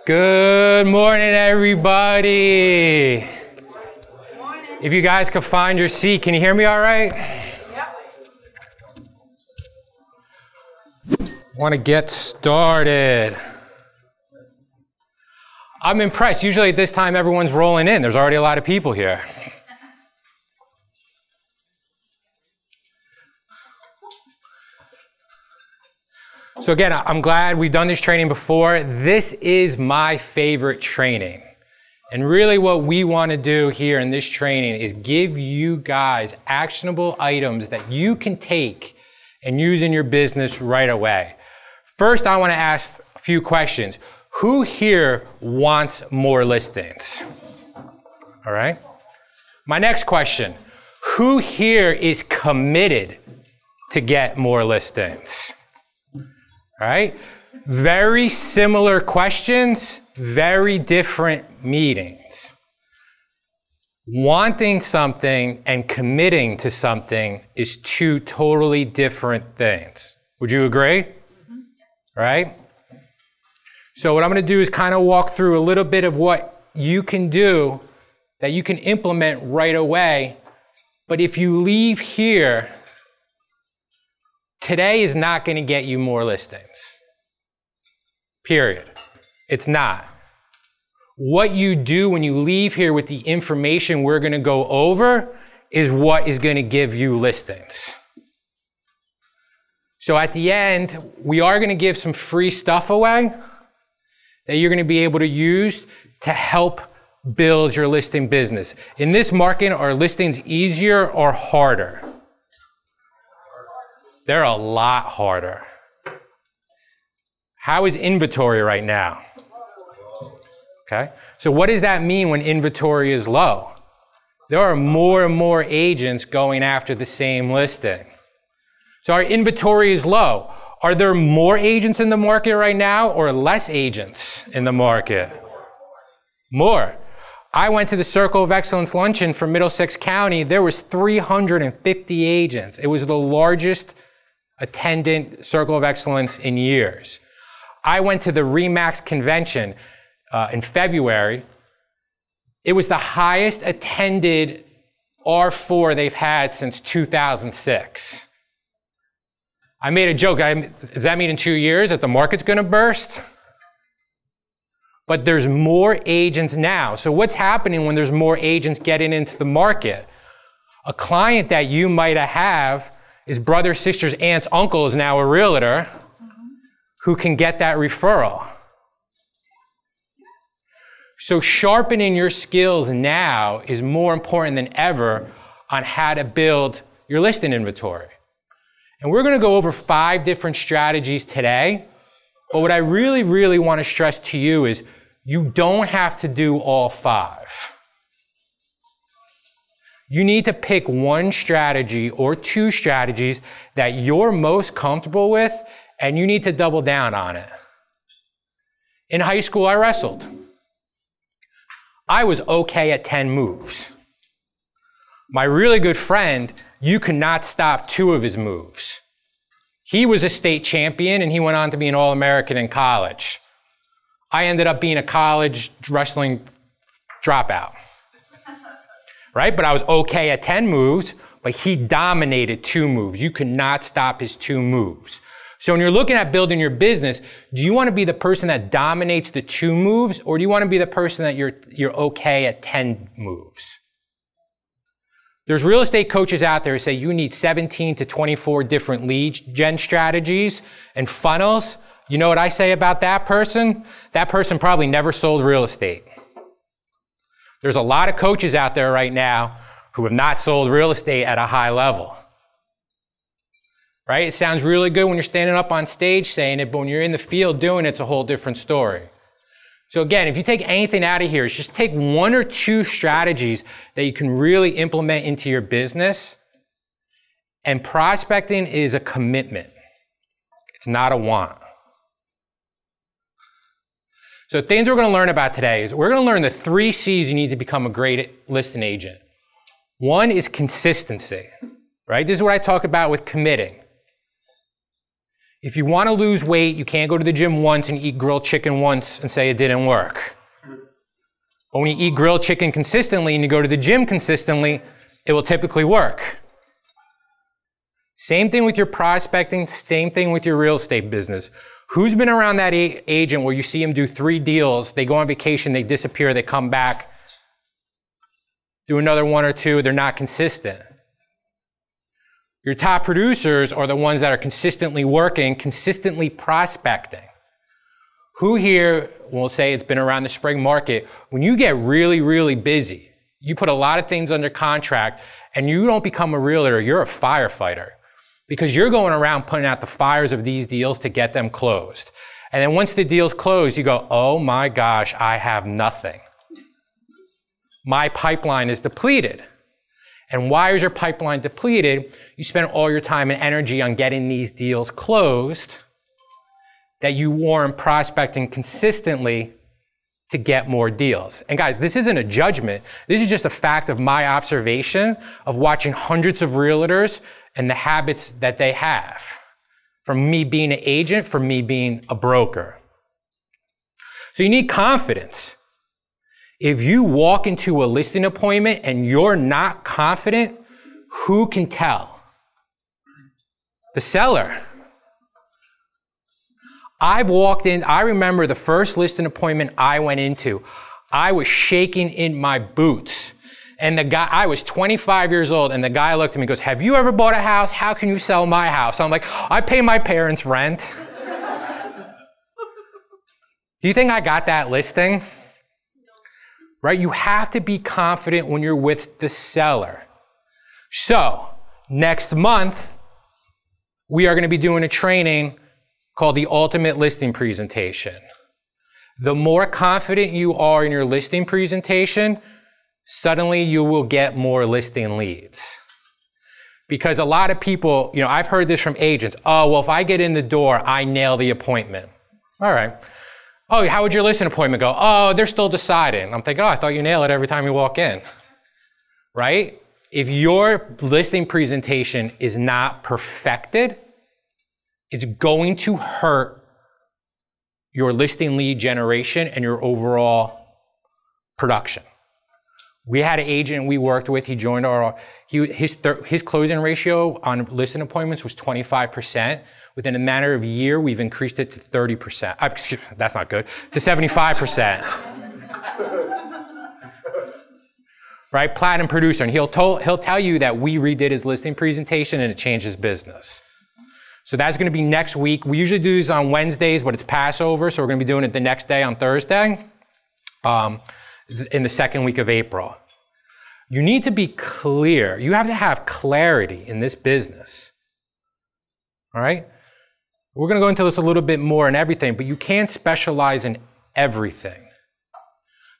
Good morning, everybody. Morning. If you guys could find your seat, can you hear me all right? Yep. Want to get started. I'm impressed. Usually at this time, everyone's rolling in. There's already a lot of people here. So again, I'm glad we've done this training before. This is my favorite training. And really what we want to do here in this training is give you guys actionable items that you can take and use in your business right away. First, I want to ask a few questions. Who here wants more listings? All right. My next question, who here is committed to get more listings? All right, very similar questions, very different meetings. Wanting something and committing to something is two totally different things. Would you agree? Mm-hmm. Right? So what I'm going to do is kind of walk through a little bit of what you can do that you can implement right away. But if you leave here, today is not going to get you more listings. Period. It's not. What you do when you leave here with the information we're going to go over is what is going to give you listings. So at the end, we are going to give some free stuff away that you're going to be able to use to help build your listing business. In this market, are listings easier or harder? They're a lot harder. How is inventory right now? Okay, so what does that mean when inventory is low? There are more and more agents going after the same listing. So our inventory is low. Are there more agents in the market right now or less agents in the market? More. I went to the Circle of Excellence luncheon for Middlesex County. There was 350 agents. It was the largest attendant Circle of Excellence in years. I went to the RE/MAX convention in February. It was the highest attended R4 they've had since 2006. I made a joke. Does that mean in 2 years that the market's going to burst? But there's more agents now. So what's happening when there's more agents getting into the market? A client that you might have his brother, sister's aunt's uncle is now a realtor who can get that referral. So sharpening your skills now is more important than ever on how to build your listing inventory. And we're going to go over 5 different strategies today. But what I really, really want to stress to you is you don't have to do all 5. You need to pick one strategy or 2 strategies that you're most comfortable with, and you need to double down on it. In high school, I wrestled. I was okay at 10 moves. My really good friend, you could not stop 2 of his moves. He was a state champion, and he went on to be an All-American in college. I ended up being a college wrestling dropout. Right? But I was okay at 10 moves, but he dominated 2 moves. You could not stop his 2 moves. So when you're looking at building your business, do you want to be the person that dominates the 2 moves, or do you want to be the person that you're okay at 10 moves? There's real estate coaches out there who say you need 17 to 24 different lead gen strategies and funnels. You know what I say about that person? That person probably never sold real estate. There's a lot of coaches out there right now who have not sold real estate at a high level. Right? It sounds really good when you're standing up on stage saying it, but when you're in the field doing it, it's a whole different story. So again, if you take anything out of here, just take 1 or 2 strategies that you can really implement into your business. And prospecting is a commitment. It's not a want. So things we're going to learn about today is we're going to learn the 3 C's you need to become a great listing agent. 1 is consistency, right? This is what I talk about with committing. If you want to lose weight, you can't go to the gym once and eat grilled chicken once and say it didn't work. But when you eat grilled chicken consistently and you go to the gym consistently, it will typically work. Same thing with your prospecting, same thing with your real estate business. Who's been around that agent where you see him do 3 deals, they go on vacation, they disappear, they come back, do another 1 or 2, they're not consistent. Your top producers are the ones that are consistently working, consistently prospecting. Who here will say it's been around the spring market? When you get really, really busy, you put a lot of things under contract and you don't become a realtor, you're a firefighter. Because you're going around putting out the fires of these deals to get them closed. And then once the deal's closed, you go, oh my gosh, I have nothing. My pipeline is depleted. And why is your pipeline depleted? You spend all your time and energy on getting these deals closed that you weren't prospecting consistently to get more deals. And guys, this isn't a judgment. This is just a fact of my observation of watching hundreds of realtors and the habits that they have. From me being an agent, from me being a broker. So you need confidence. If you walk into a listing appointment and you're not confident, who can tell? The seller. I've walked in, I remember the first listing appointment I went into. I was shaking in my boots. And the guy, I was 25 years old, and the guy looked at me and goes, have you ever bought a house? How can you sell my house? I'm like, I pay my parents' rent. Do you think I got that listing? Right? You have to be confident when you're with the seller. So, next month, we are going to be doing a training called the Ultimate Listing Presentation. The more confident you are in your listing presentation, suddenly you will get more listing leads. Because a lot of people, I've heard this from agents. Oh, well, if I get in the door, I nail the appointment. All right. Oh, how would your listing appointment go? Oh, they're still deciding. I'm thinking, oh, I thought you nail it every time you walk in. Right? If your listing presentation is not perfected, it's going to hurt your listing lead generation and your overall production. We had an agent we worked with, he joined his closing ratio on listing appointments was 25%. Within a matter of a year, we've increased it to 30%. That's not good, to 75%. Right, platinum producer, and he'll tell you that we redid his listing presentation and it changed his business. So that's gonna be next week. We usually do these on Wednesdays, but it's Passover, so we're gonna be doing it the next day on Thursday. In the second week of April. You need to be clear. You have to have clarity in this business. All right? We're going to go into this a little bit more and everything, but you can't specialize in everything.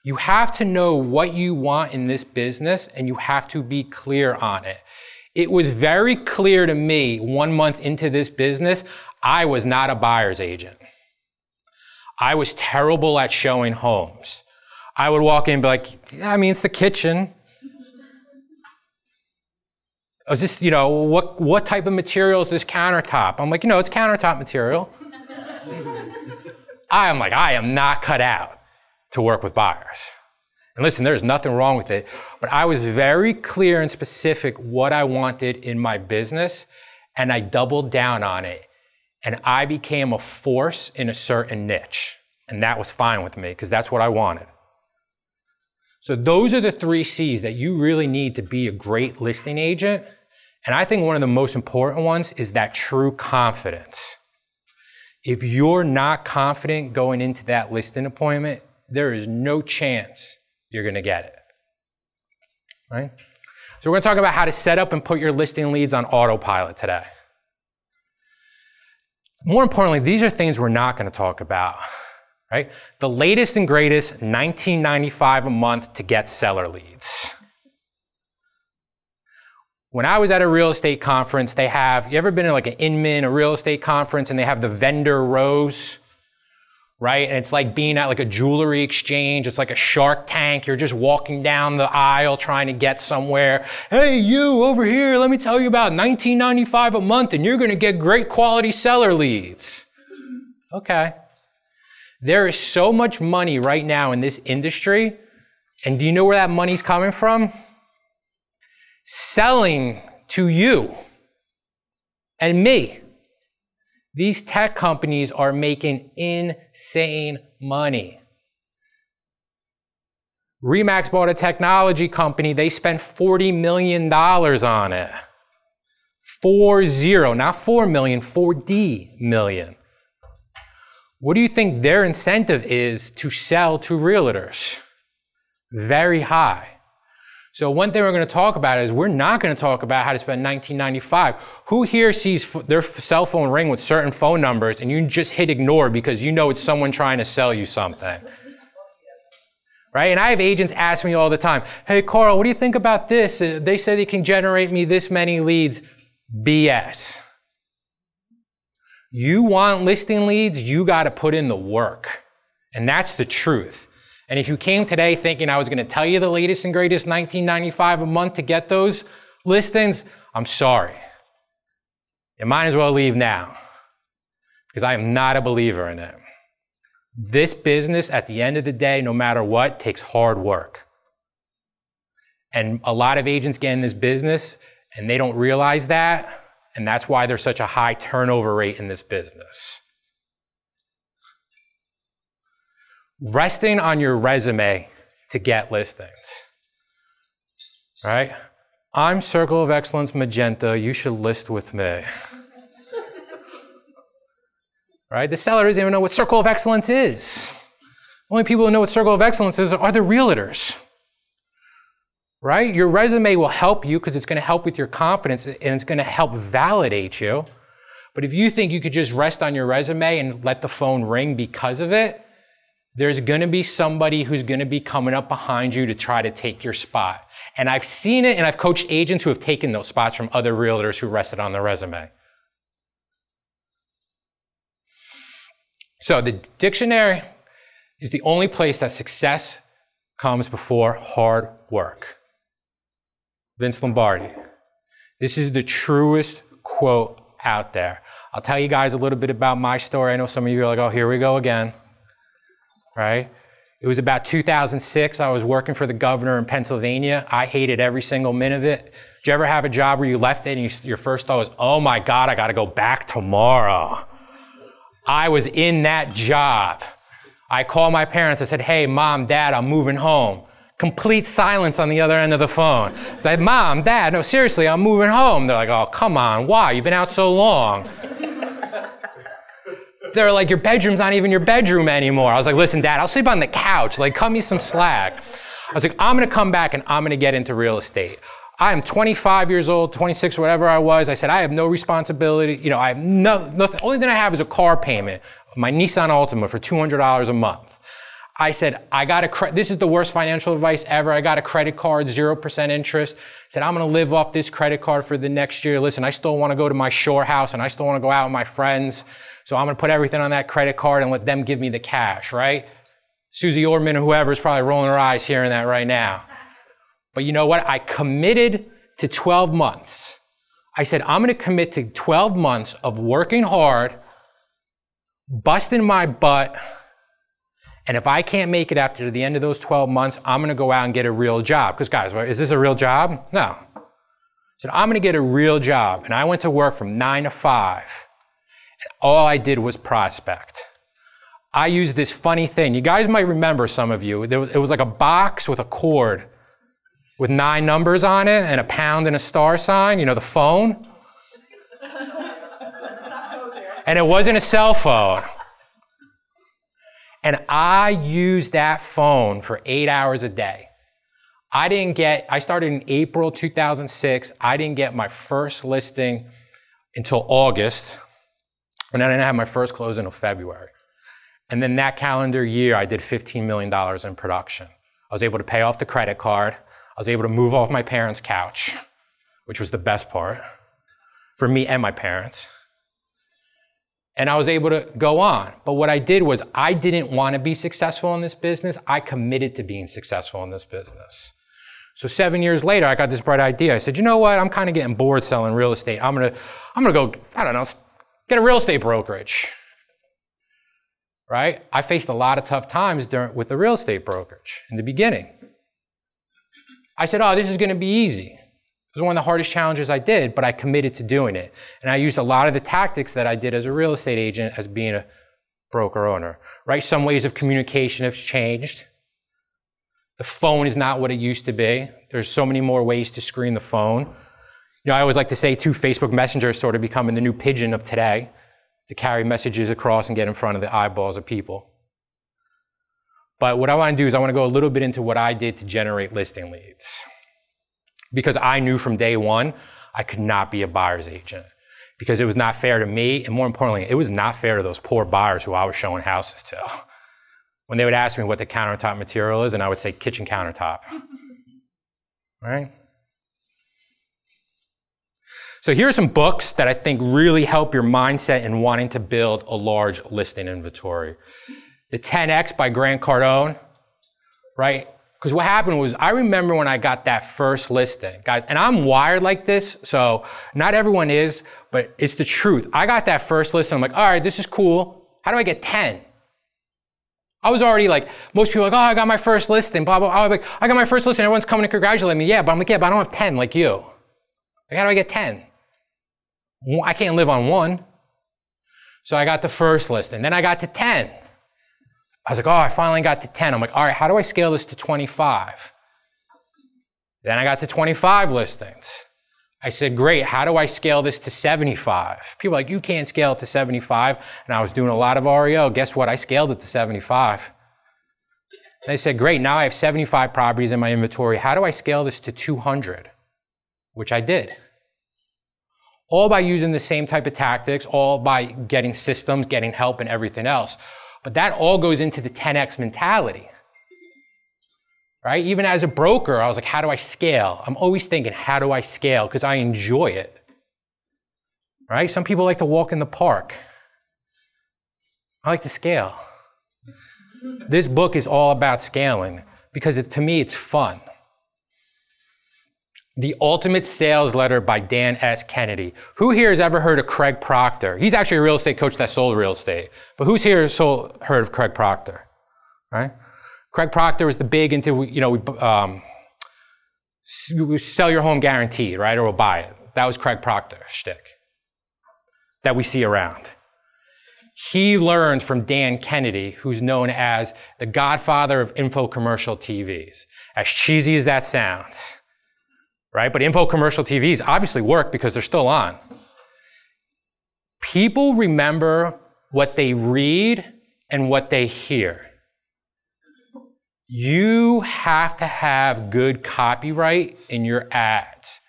You have to know what you want in this business, and you have to be clear on it. It was very clear to me 1 month into this business, I was not a buyer's agent. I was terrible at showing homes. I would walk in and be like, yeah, I mean, it's the kitchen. Is this, what type of material is this countertop? I'm like, it's countertop material. I am not cut out to work with buyers. And listen, there's nothing wrong with it, but I was very clear and specific what I wanted in my business, and I doubled down on it, and I became a force in a certain niche. And that was fine with me, because that's what I wanted. So those are the 3 C's that you really need to be a great listing agent. And I think one of the most important ones is that true confidence. If you're not confident going into that listing appointment, there is no chance you're going to get it. Right? So we're going to talk about how to set up and put your listing leads on autopilot today. More importantly, these are things we're not going to talk about. Right? The latest and greatest, $19.95 a month to get seller leads. When I was at a real estate conference, they have, you ever been in like an Inman, a real estate conference, and they have the vendor rows? right? And it's like being at like a jewelry exchange. It's like a Shark Tank. You're just walking down the aisle trying to get somewhere. Hey, you over here, let me tell you about $19.95 a month and you're going to get great quality seller leads. Okay. There is so much money right now in this industry. And do you know where that money's coming from? Selling to you and me. These tech companies are making insane money. Remax bought a technology company. They spent $40 million on it. 40, not 4 million, 4D million. What do you think their incentive is to sell to realtors? Very high. So one thing we're going to talk about is we're not going to talk about how to spend $19.95. Who here sees their cell phone ring with certain phone numbers and you just hit ignore because you know it's someone trying to sell you something? Right? And I have agents ask me all the time, hey, Carl, what do you think about this? They say they can generate me this many leads. BS. You want listing leads, you got to put in the work. And that's the truth. And if you came today thinking I was going to tell you the latest and greatest $19.95 a month to get those listings, I'm sorry. You might as well leave now because I am not a believer in it. This business, at the end of the day, no matter what, takes hard work. And a lot of agents get in this business and they don't realize that. And that's why there's such a high turnover rate in this business. Resting on your resume to get listings, right? I'm Circle of Excellence Magenta, you should list with me. Right? The seller doesn't even know what Circle of Excellence is. Only people who know what Circle of Excellence is are the realtors. Right? Your resume will help you because it's going to help with your confidence and it's going to help validate you. But if you think you could just rest on your resume and let the phone ring because of it, there's going to be somebody who's going to be coming up behind you to try to take your spot. And I've seen it, and I've coached agents who have taken those spots from other realtors who rested on their resume. So the dictionary is the only place that success comes before hard work. Vince Lombardi. This is the truest quote out there. I'll tell you guys a little bit about my story. I know some of you are like, oh, here we go again. Right? It was about 2006. I was working for the governor in Pennsylvania. I hated every single minute of it. Did you ever have a job where you left it and your first thought was, oh my God, I got to go back tomorrow? I was in that job. I called my parents. I said, hey, Mom, Dad, I'm moving home. Complete silence on the other end of the phone. I said, Mom, Dad, no, seriously, I'm moving home. They're like, oh, come on. Why? You've been out so long. They're like, your bedroom's not even your bedroom anymore. I was like, listen, Dad, I'll sleep on the couch. Like, cut me some slack. I was like, I'm going to come back and I'm going to get into real estate. I am 25 years old, 26, whatever I was. I said, I have no responsibility. You know, I have nothing. Only thing I have is a car payment, my Nissan Altima for $200 a month. I said, this is the worst financial advice ever. I got a credit card, 0% interest. I said, I'm going to live off this credit card for the next year. Listen, I still want to go to my shore house and I still want to go out with my friends. So I'm going to put everything on that credit card and let them give me the cash, right? Susie Orman or whoever is probably rolling her eyes hearing that right now. But you know what? I committed to 12 months. I said, I'm going to commit to 12 months of working hard, busting my butt, and if I can't make it after the end of those 12 months, I'm going to go out and get a real job. Because guys, is this a real job? No. I said, I'm going to get a real job. And I went to work from 9 to 5. And all I did was prospect. I used this funny thing. You guys might remember, some of you. It was like a box with a cord with 9 numbers on it and a pound and a star sign. You know, the phone. And it wasn't a cell phone. And I used that phone for 8 hours a day. I started in April 2006. I didn't get my first listing until August. And then I didn't have my first close until February. And then that calendar year, I did $15 million in production. I was able to pay off the credit card. I was able to move off my parents' couch, which was the best part for me and my parents. And I was able to go on. But what I did was I didn't want to be successful in this business. I committed to being successful in this business. So 7 years later, I got this bright idea. I said, you know what? I'm kind of getting bored selling real estate. I'm gonna go, I don't know, get a real estate brokerage. Right? I faced a lot of tough times with the real estate brokerage in the beginning. I said, oh, this is gonna be easy. It was one of the hardest challenges I did, but I committed to doing it. And I used a lot of the tactics that I did as a real estate agent as being a broker owner, right? Some ways of communication have changed. The phone is not what it used to be. There's so many more ways to screen the phone. You know, I always like to say too, Facebook Messenger is sort of becoming the new pigeon of today to carry messages across and get in front of the eyeballs of people. But what I want to do is I want to go a little bit into what I did to generate listing leads. Because I knew from day one, I could not be a buyer's agent. Because it was not fair to me, and more importantly, it was not fair to those poor buyers who I was showing houses to. When they would ask me what the countertop material is, and I would say kitchen countertop. Right? So here are some books that I think really help your mindset in wanting to build a large listing inventory. The 10X by Grant Cardone, right? Because what happened was, I remember when I got that first listing, guys, and I'm wired like this, so not everyone is, but it's the truth. I got that first listing, I'm like, all right, this is cool. How do I get 10? I was already like, most people are like, oh, I got my first listing, blah, blah, blah. I'm like, I got my first listing, everyone's coming to congratulate me. Yeah, but I'm like, yeah, but I don't have 10 like you. Like, how do I get 10? I can't live on one. So I got the first listing, then I got to 10. I was like, oh, I finally got to 10. I'm like, all right, how do I scale this to 25? Then I got to 25 listings. I said, great, how do I scale this to 75? People are like, you can't scale it to 75. And I was doing a lot of REO. Guess what? I scaled it to 75. And they said, great, now I have 75 properties in my inventory. How do I scale this to 200? Which I did. All by using the same type of tactics, all by getting systems, getting help, and everything else. But that all goes into the 10X mentality, right? Even as a broker, I was like, how do I scale? I'm always thinking, how do I scale? Because I enjoy it, right? Some people like to walk in the park. I like to scale. This book is all about scaling because to me, it's fun. The Ultimate Sales Letter by Dan S. Kennedy. Who here has ever heard of Craig Proctor? He's actually a real estate coach that sold real estate. But who's here heard of Craig Proctor? Right? Craig Proctor was the big into, you know, we sell your home guaranteed, right? Or we'll buy it. That was Craig Proctor's shtick that we see around. He learned from Dan Kennedy, who's known as the godfather of infocommercial TVs. As cheesy as that sounds. Right? But infocommercial TVs obviously work because they're still on. People remember what they read and what they hear. You have to have good copyright in your ads.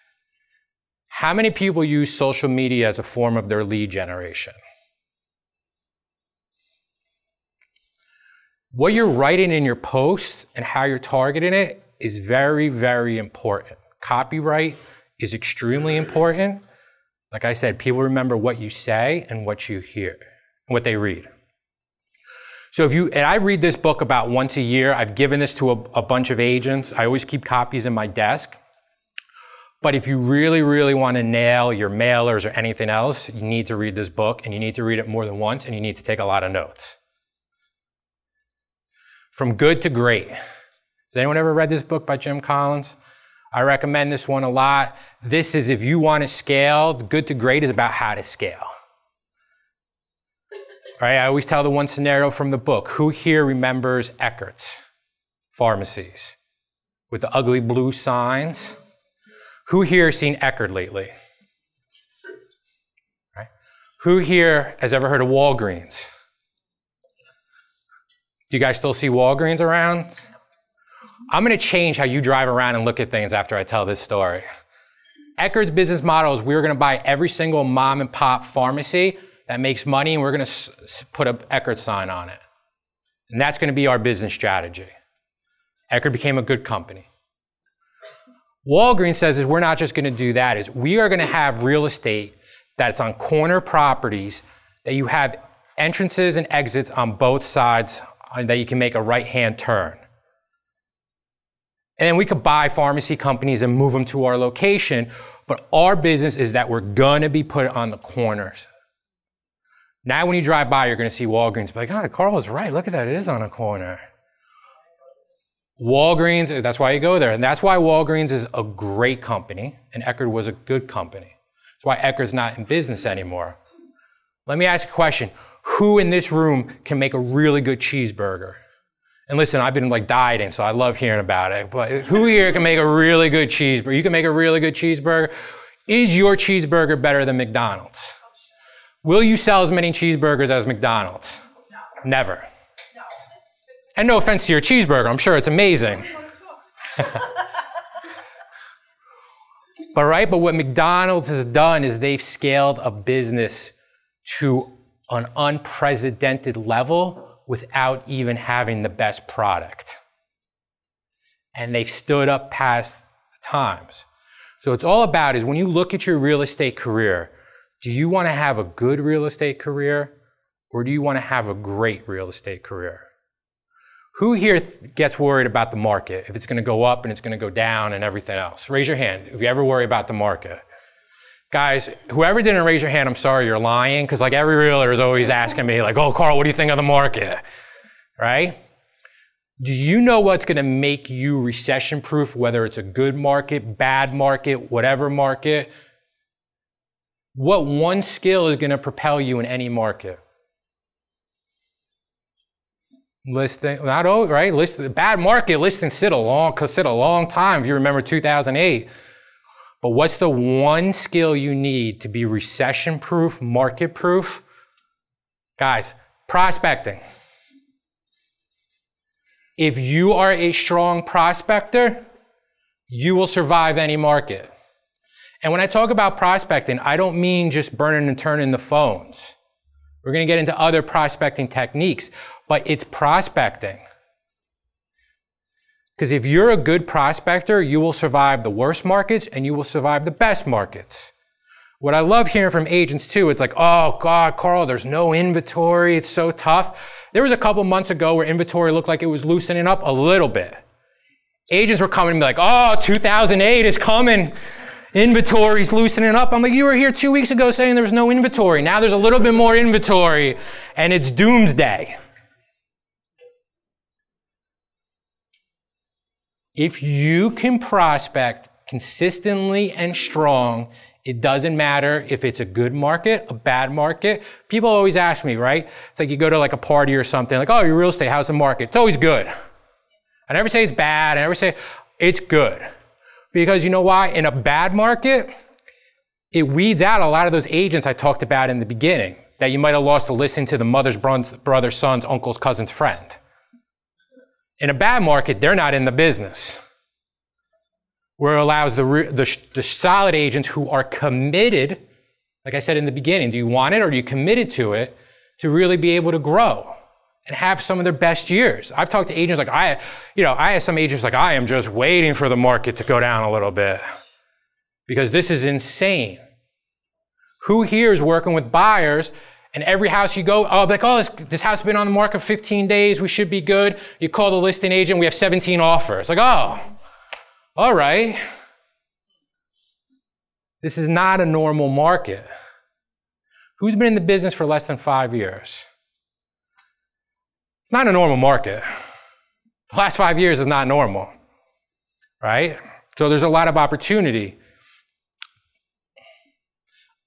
How many people use social media as a form of their lead generation? What you're writing in your post and how you're targeting it is very, very important. Copyright is extremely important. Like I said, people remember what you say and what you hear, and what they read. So and I read this book about once a year. I've given this to a bunch of agents. I always keep copies in my desk. But if you really, really want to nail your mailers or anything else, you need to read this book, and you need to read it more than once, and you need to take a lot of notes. From Good to Great. Has anyone ever read this book by Jim Collins? I recommend this one a lot. This is if you want to scale, Good to Great is about how to scale. Right? I always tell the one scenario from the book. Who here remembers Eckert's pharmacies with the ugly blue signs? Who here has seen Eckert lately? Right? Who here has ever heard of Walgreens? Do you guys still see Walgreens around? I'm going to change how you drive around and look at things after I tell this story. Eckert's business model is we're going to buy every single mom and pop pharmacy that makes money, and we're going to put an Eckert sign on it. And that's going to be our business strategy. Eckert became a good company. Walgreens says is we're not just going to do that, is we are going to have real estate that's on corner properties that you have entrances and exits on both sides and that you can make a right-hand turn. And then we could buy pharmacy companies and move them to our location, but our business is that we're gonna be put on the corners. Now when you drive by, you're gonna see Walgreens, be like, oh, Carl was right, look at that, it is on a corner. Walgreens, that's why you go there. And that's why Walgreens is a great company and Eckerd was a good company. That's why Eckerd's not in business anymore. Let me ask a question. Who in this room can make a really good cheeseburger? And listen, I've been like dieting, so I love hearing about it. But who here can make a really good cheeseburger? You can make a really good cheeseburger. Is your cheeseburger better than McDonald's? Will you sell as many cheeseburgers as McDonald's? No. Never. No. And no offense to your cheeseburger, I'm sure it's amazing. But what McDonald's has done is they've scaled a business to an unprecedented level without even having the best product. And they've stood up past the times. So it's all about is when you look at your real estate career, do you want to have a good real estate career or do you want to have a great real estate career? Who here gets worried about the market, if it's going to go up and it's going to go down and everything else? Raise your hand if you ever worry about the market. Guys, whoever didn't raise your hand, I'm sorry, you're lying, because like every realtor is always asking me like, oh, Carl, what do you think of the market, right? Do you know what's going to make you recession-proof, whether it's a good market, bad market, whatever market? What one skill is going to propel you in any market? Listing, not over, right? Bad market, listings sit a long time, if you remember 2008. But what's the one skill you need to be recession-proof, market-proof? Guys, prospecting. If you are a strong prospector, you will survive any market. And when I talk about prospecting, I don't mean just burning and turning the phones. We're going to get into other prospecting techniques, but it's prospecting. Because if you're a good prospector, you will survive the worst markets and you will survive the best markets. What I love hearing from agents too, it's like, oh God, Carl, there's no inventory, it's so tough. There was a couple months ago where inventory looked like it was loosening up a little bit. Agents were coming and be like, oh, 2008 is coming. Inventory's loosening up. I'm like, you were here 2 weeks ago saying there was no inventory. Now there's a little bit more inventory and it's doomsday. If you can prospect consistently and strong, it doesn't matter if it's a good market, a bad market. People always ask me, right? It's like you go to like a party or something, like, oh, your real estate, how's the market? It's always good. I never say it's bad, I never say it's good. Because you know why? In a bad market, it weeds out a lot of those agents I talked about in the beginning that you might have lost to listen to the mother's brother's son's uncle's cousin's friend. In a bad market, they're not in the business. Where it allows the solid agents who are committed, like I said in the beginning, do you want it or are you committed to it, to really be able to grow and have some of their best years. I've talked to agents like I have some agents like I am just waiting for the market to go down a little bit because this is insane. Who here is working with buyers and every house you go, oh, like, oh, this house has been on the market 15 days, we should be good. You call the listing agent, we have 17 offers. Like, oh, all right. This is not a normal market. Who's been in the business for less than 5 years? It's not a normal market. The last 5 years is not normal, right? So there's a lot of opportunity.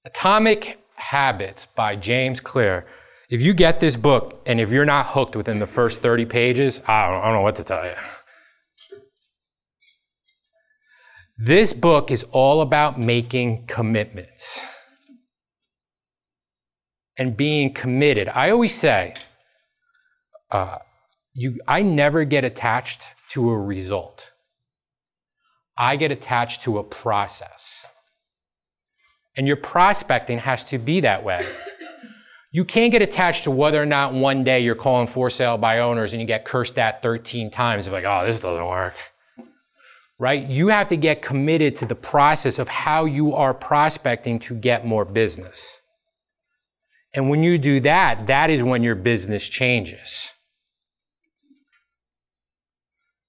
Atomic Habits by James Clear. If you get this book and if you're not hooked within the first 30 pages, I don't know what to tell you. This book is all about making commitments and being committed. I always say, I never get attached to a result. I get attached to a process. And your prospecting has to be that way. You can't get attached to whether or not one day you're calling for sale by owners and you get cursed at 13 times. You're like, oh, this doesn't work. Right? You have to get committed to the process of how you are prospecting to get more business. And when you do that, that is when your business changes.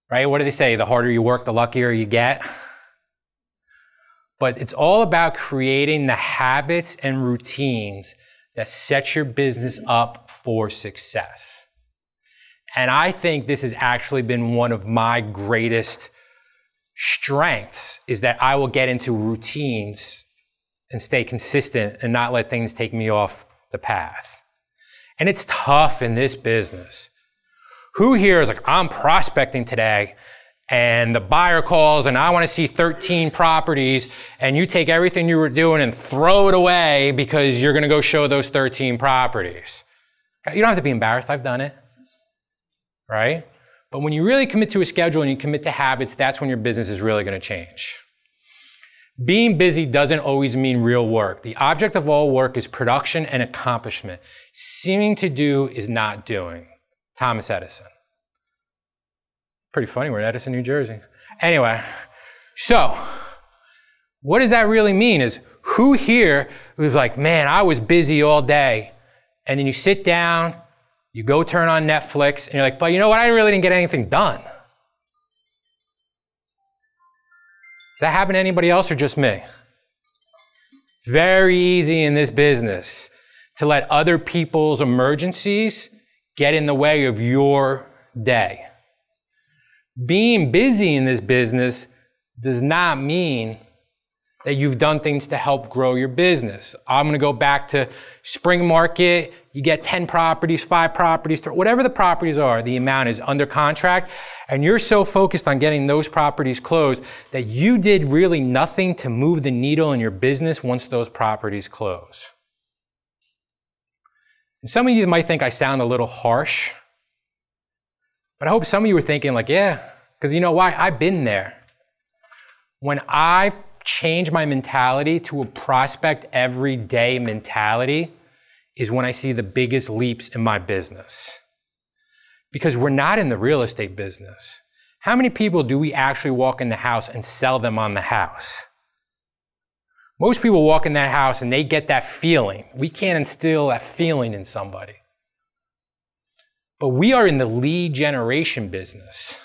Right? What do they say? The harder you work, the luckier you get. But it's all about creating the habits and routines that set your business up for success. And I think this has actually been one of my greatest strengths, is that I will get into routines and stay consistent and not let things take me off the path. And it's tough in this business. Who here is like, I'm prospecting today and the buyer calls and I want to see 13 properties, and you take everything you were doing and throw it away because you're going to go show those 13 properties. You don't have to be embarrassed. I've done it. Right? But when you really commit to a schedule and you commit to habits, that's when your business is really going to change. Being busy doesn't always mean real work. The object of all work is production and accomplishment. Seeming to do is not doing. Thomas Edison. Pretty funny, we're in Edison, New Jersey. Anyway, so what does that really mean is, who here was like, man, I was busy all day, and then you sit down, you go turn on Netflix, and you're like, but you know what, I really didn't get anything done. Does that happen to anybody else or just me? Very easy in this business to let other people's emergencies get in the way of your day. Being busy in this business does not mean that you've done things to help grow your business. I'm going to go back to spring market. You get 10 properties, 5 properties, whatever the properties are, the amount is under contract, and you're so focused on getting those properties closed that you did really nothing to move the needle in your business once those properties close. And some of you might think I sound a little harsh, but I hope some of you were thinking like, yeah, because you know why? I've been there. When I changed my mentality to a prospect every day mentality is when I see the biggest leaps in my business. Because we're not in the real estate business. How many people do we actually walk in the house and sell them on the house? Most people walk in that house and they get that feeling. We can't instill that feeling in somebody. But we are in the lead generation business.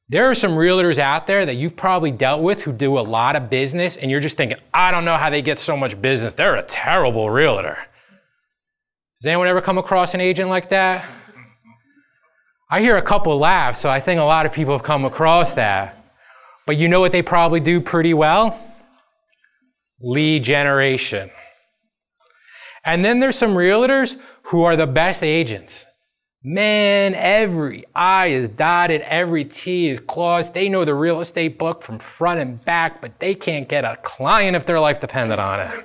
There are some realtors out there that you've probably dealt with who do a lot of business, and you're just thinking, I don't know how they get so much business. They're a terrible realtor. Has anyone ever come across an agent like that? I hear a couple laughs, so I think a lot of people have come across that. But you know what they probably do pretty well? Lead generation. And then there's some realtors who are the best agents. Man, every I is dotted, every T is crossed. They know the real estate book from front and back, but they can't get a client if their life depended on it.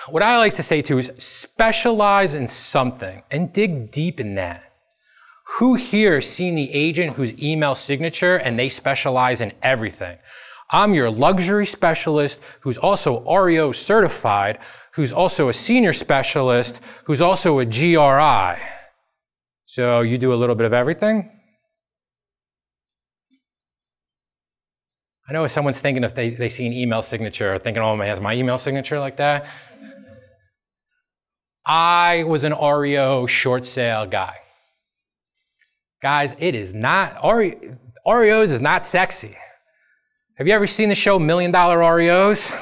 What I like to say too is specialize in something and dig deep in that. Who here has seen the agent whose email signature and they specialize in everything? I'm your luxury specialist who's also REO certified, who's also a senior specialist, who's also a GRI. So you do a little bit of everything? I know if someone's thinking if they see an email signature, thinking, oh man, has my email signature like that? I was an REO short sale guy. Guys, it is not, REOs is not sexy. Have you ever seen the show $1 Million REOs?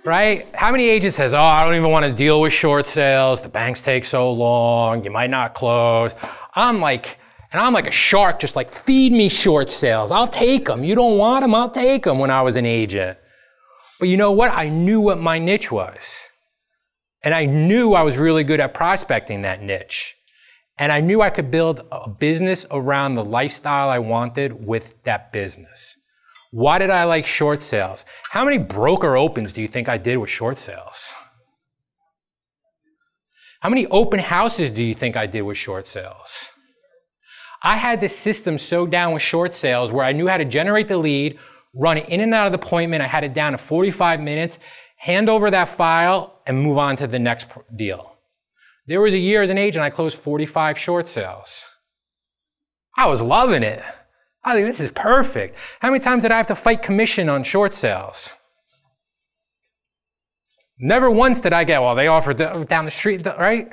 Right? How many agents says, oh, I don't even want to deal with short sales. The banks take so long. You might not close. I'm like a shark, just like, feed me short sales. I'll take them. You don't want them? I'll take them when I was an agent. But you know what? I knew what my niche was. And I knew I was really good at prospecting that niche. And I knew I could build a business around the lifestyle I wanted with that business. Why did I like short sales? How many broker opens do you think I did with short sales? How many open houses do you think I did with short sales? I had this system so down with short sales where I knew how to generate the lead, run it in and out of the appointment. I had it down to 45 minutes, hand over that file, and move on to the next deal. There was a year as an agent, I closed 45 short sales. I was loving it. I think this is perfect. How many times did I have to fight commission on short sales? Never once did I get, well, they offered down the street, right?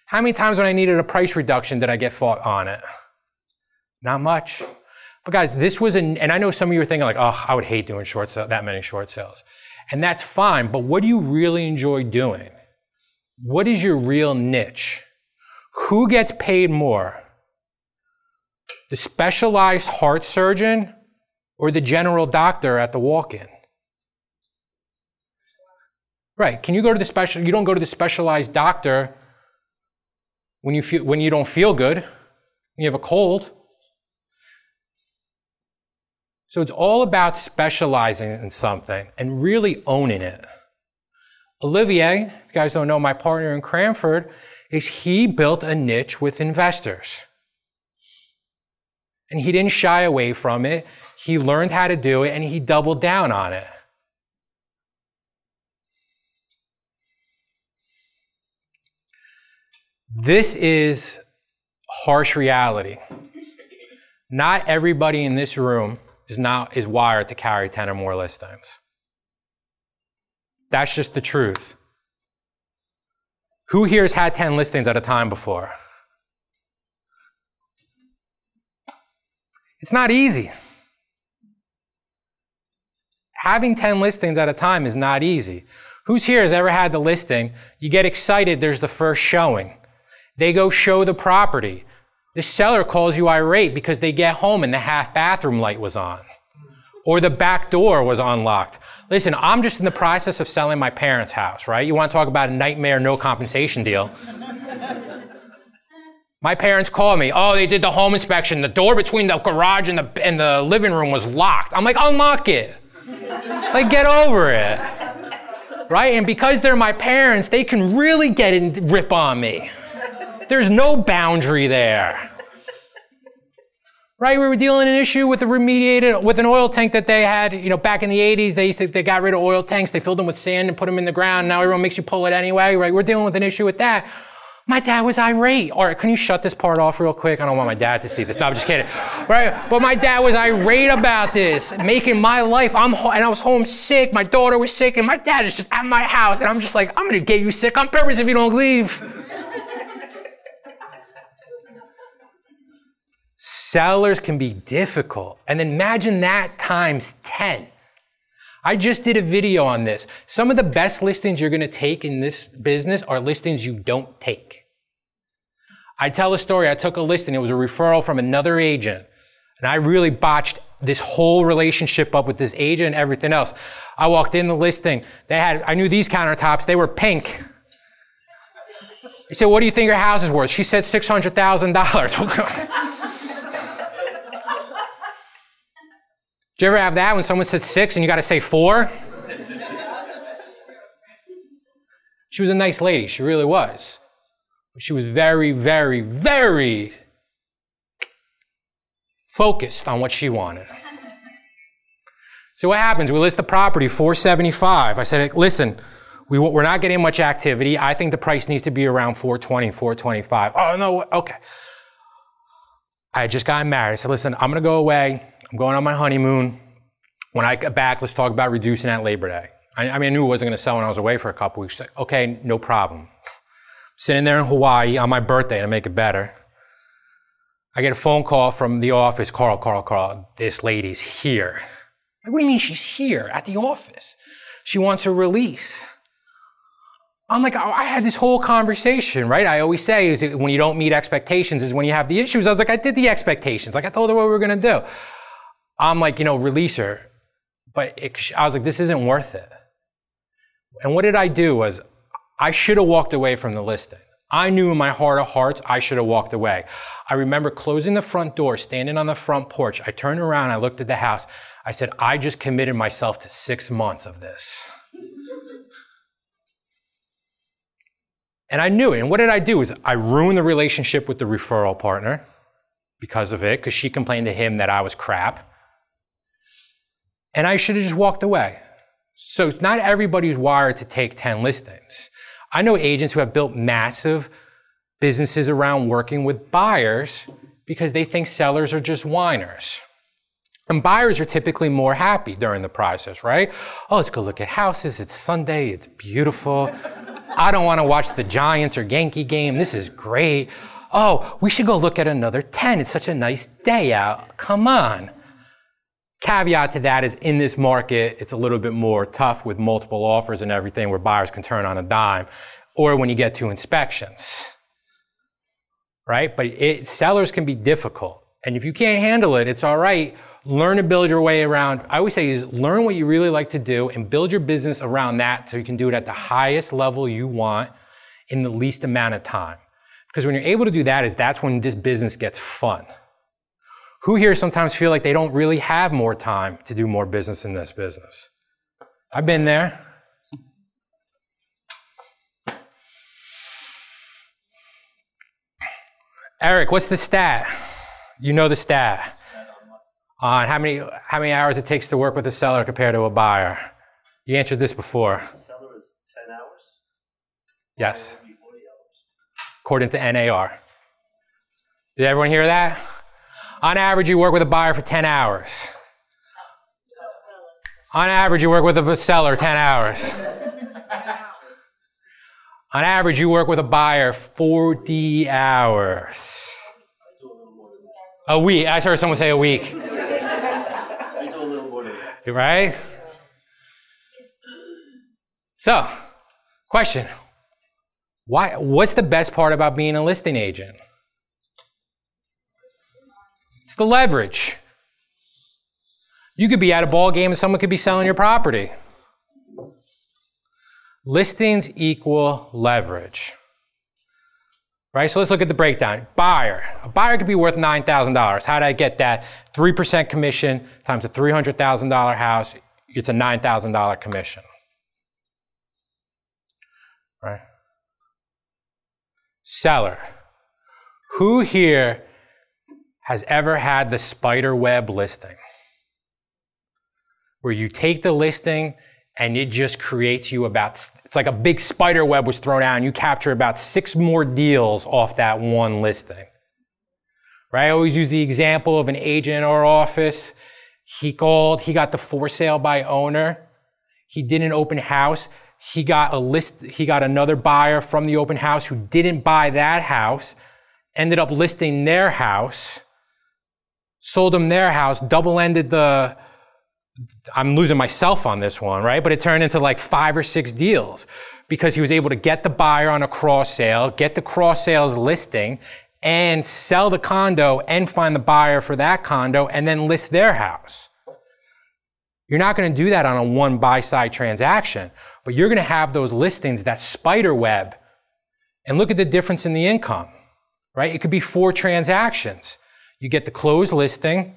How many times when I needed a price reduction did I get fought on it? Not much. But guys, this was and I know some of you are thinking like, oh, I would hate doing that many short sales. And that's fine, but what do you really enjoy doing? What is your real niche? Who gets paid more? The specialized heart surgeon or the general doctor at the walk-in? Right, can you go to you don't go to the specialized doctor when you don't feel good, when you have a cold. So it's all about specializing in something and really owning it. Olivier, if you guys don't know, my partner in Cranford, he built a niche with investors. And he didn't shy away from it. He learned how to do it and he doubled down on it. This is harsh reality. Not everybody in this room is wired to carry 10 or more listings. That's just the truth. Who here has had 10 listings at a time before? It's not easy. Having 10 listings at a time is not easy. Who's here has ever had the listing? You get excited, there's the first showing. They go show the property. The seller calls you irate because they get home and the half bathroom light was on. Or the back door was unlocked. Listen, I'm just in the process of selling my parents' house, right? You want to talk about a nightmare, no compensation deal. My parents call me, oh, they did the home inspection. The door between the garage and the living room was locked. I'm like, unlock it. Like, get over it. Right? And because they're my parents, they can really get and rip on me. There's no boundary there. Right? We were dealing an issue with with an oil tank that they had, back in the 80s, they got rid of oil tanks, they filled them with sand and put them in the ground. Now everyone makes you pull it anyway, right? We're dealing with an issue with that. My dad was irate. All right, can you shut this part off real quick? I don't want my dad to see this. No, I'm just kidding. Right? But my dad was irate about this, making my life, and I was home sick, my daughter was sick, and my dad is just at my house, and I'm just like, I'm gonna get you sick on purpose if you don't leave. Sellers can be difficult. And then imagine that times 10. I just did a video on this. Some of the best listings you're going to take in this business are listings you don't take. I tell a story. I took a listing. It was a referral from another agent. And I really botched this whole relationship up with this agent and everything else. I walked in the listing. I knew these countertops. They were pink. He said, what do you think your house is worth? She said $600,000. Did you ever have that when someone said 6 and you got to say 4? She was a nice lady. She really was. But she was very, very, very focused on what she wanted. So what happens? We list the property, $475. I said, listen, we're not getting much activity. I think the price needs to be around $420, $425. Oh, no, okay. I had just gotten married. I said, listen, I'm going to go away. I'm going on my honeymoon. When I get back, let's talk about reducing at Labor Day. I knew it wasn't going to sell when I was away for a couple weeks. Like, okay, no problem. Sitting there in Hawaii on my birthday to make it better. I get a phone call from the office. Carl, this lady's here. Like, what do you mean she's here at the office? She wants a release. I'm like, I had this whole conversation, right? I always say when you don't meet expectations is when you have the issues. I was like, I did the expectations. Like I told her what we were going to do. I'm like, release her. But I was like, this isn't worth it. And what did I do was I should have walked away from the listing. I knew in my heart of hearts I should have walked away. I remember closing the front door, standing on the front porch. I turned around, I looked at the house. I said, I just committed myself to 6 months of this. And I knew it. And what did I do is I ruined the relationship with the referral partner because of it, because she complained to him that I was crap. And I should have just walked away. So not everybody's wired to take 10 listings. I know agents who have built massive businesses around working with buyers because they think sellers are just whiners. And buyers are typically more happy during the process, right? Oh, let's go look at houses. It's Sunday. It's beautiful. I don't want to watch the Giants or Yankee game. This is great. Oh, we should go look at another 10. It's such a nice day out. Come on. Caveat to that is in this market, it's a little bit more tough with multiple offers and everything where buyers can turn on a dime, or when you get to inspections, right? But sellers can be difficult. And if you can't handle it, it's all right. Learn to build your way around. I always say is learn what you really like to do and build your business around that so you can do it at the highest level you want in the least amount of time. Because when you're able to do that, that's when this business gets fun. Who here sometimes feel like they don't really have more time to do more business in this business? I've been there. Eric, what's the stat? You know the stat. On how many hours it takes to work with a seller compared to a buyer? You answered this before. The seller is 10 hours? Yes. 40 hours. According to NAR. Did everyone hear that? On average, you work with a buyer for 10 hours. On average, you work with a seller 10 hours. On average, you work with a buyer 40 hours. A week. I heard someone say a week. I do a little more than that. Right? So, question. What's the best part about being a listing agent? It's the leverage. You could be at a ball game and someone could be selling your property. Listings equal leverage. Right, so let's look at the breakdown. Buyer. A buyer could be worth $9,000. How did I get that? 3% commission times a $300,000 house, it's a $9,000 commission. Right? Seller. Who here has ever had the spider web listing? Where you take the listing and it just creates you it's like a big spider web was thrown out and you capture about 6 more deals off that one listing. Right? I always use the example of an agent in our office. He called, he got the for sale by owner. He did an open house. He got another buyer from the open house who didn't buy that house, ended up listing their house, sold them their house, double-ended I'm losing myself on this one, right? But it turned into like 5 or 6 deals because he was able to get the buyer on a cross sale, get the cross sales listing, and sell the condo and find the buyer for that condo and then list their house. You're not going to do that on a one buy-side transaction, but you're going to have those listings, that spider web, and look at the difference in the income, right? It could be 4 transactions. You get the closed listing,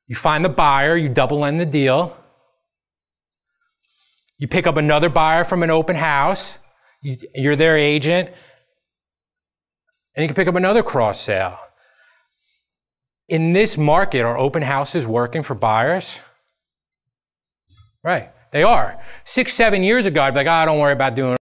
you find the buyer, you double end the deal. You pick up another buyer from an open house, you're their agent, and you can pick up another cross sale. In this market, are open houses working for buyers? Right, they are. 6, 7 years ago, I'd be like, oh, don't worry about doing